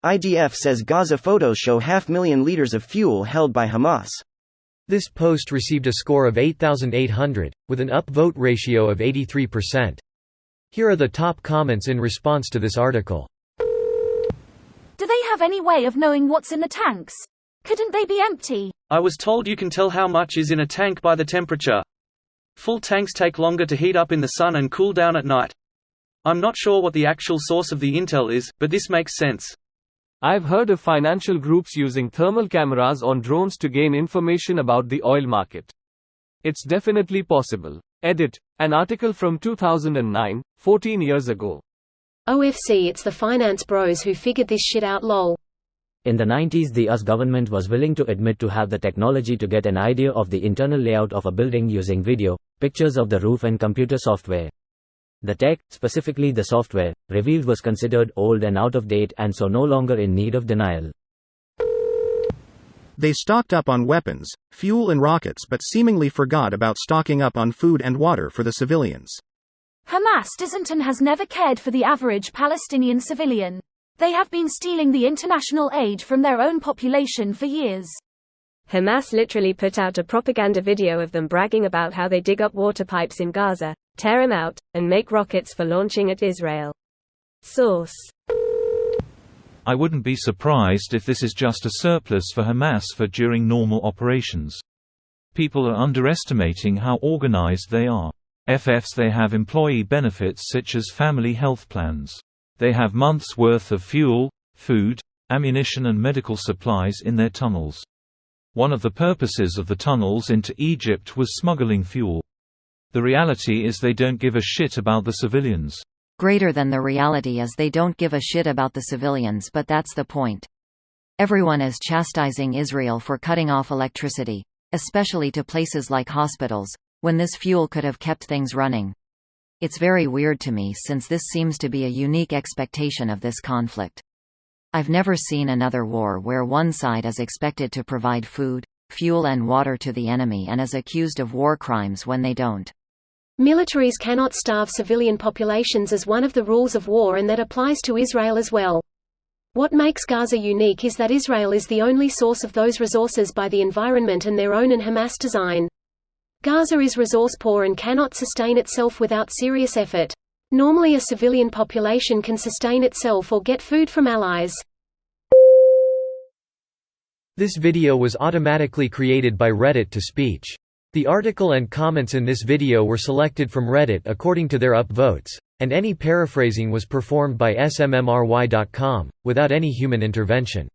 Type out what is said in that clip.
IDF says Gaza photos show 500,000 liters of fuel held by Hamas. This post received a score of 8,800, with an upvote ratio of 83%. Here are the top comments in response to this article. Do they have any way of knowing what's in the tanks? Couldn't they be empty? I was told you can tell how much is in a tank by the temperature. Full tanks take longer to heat up in the sun and cool down at night. I'm not sure what the actual source of the intel is, but this makes sense. I've heard of financial groups using thermal cameras on drones to gain information about the oil market. It's definitely possible. Edit. An article from 2009, 14 years ago. OFC, it's the finance bros who figured this shit out lol. In the 90s, the US government was willing to admit to have the technology to get an idea of the internal layout of a building using video, pictures of the roof and computer software. The tech, specifically the software, revealed was considered old and out of date and so no longer in need of denial. They stocked up on weapons, fuel and rockets but seemingly forgot about stocking up on food and water for the civilians. Hamas doesn't and has never cared for the average Palestinian civilian. They have been stealing the international aid from their own population for years. Hamas literally put out a propaganda video of them bragging about how they dig up water pipes in Gaza, tear them out, and make rockets for launching at Israel. Source. I wouldn't be surprised if this is just a surplus for Hamas for during normal operations. People are underestimating how organized they are. They have employee benefits such as family health plans. They have months' worth of fuel, food, ammunition and medical supplies in their tunnels. One of the purposes of the tunnels into Egypt was smuggling fuel. The reality is they don't give a shit about the civilians. Greater than the reality is they don't give a shit about the civilians, but that's the point. Everyone is chastising Israel for cutting off electricity, especially to places like hospitals, when this fuel could have kept things running. It's very weird to me since this seems to be a unique expectation of this conflict. I've never seen another war where one side is expected to provide food, fuel and water to the enemy and is accused of war crimes when they don't. Militaries cannot starve civilian populations as one of the rules of war, and that applies to Israel as well. What makes Gaza unique is that Israel is the only source of those resources by the environment and their own and Hamas design. Gaza is resource poor and cannot sustain itself without serious effort. Normally a civilian population can sustain itself or get food from allies. This video was automatically created by Reddit to speech. The article and comments in this video were selected from Reddit according to their upvotes, and any paraphrasing was performed by smmry.com, without any human intervention.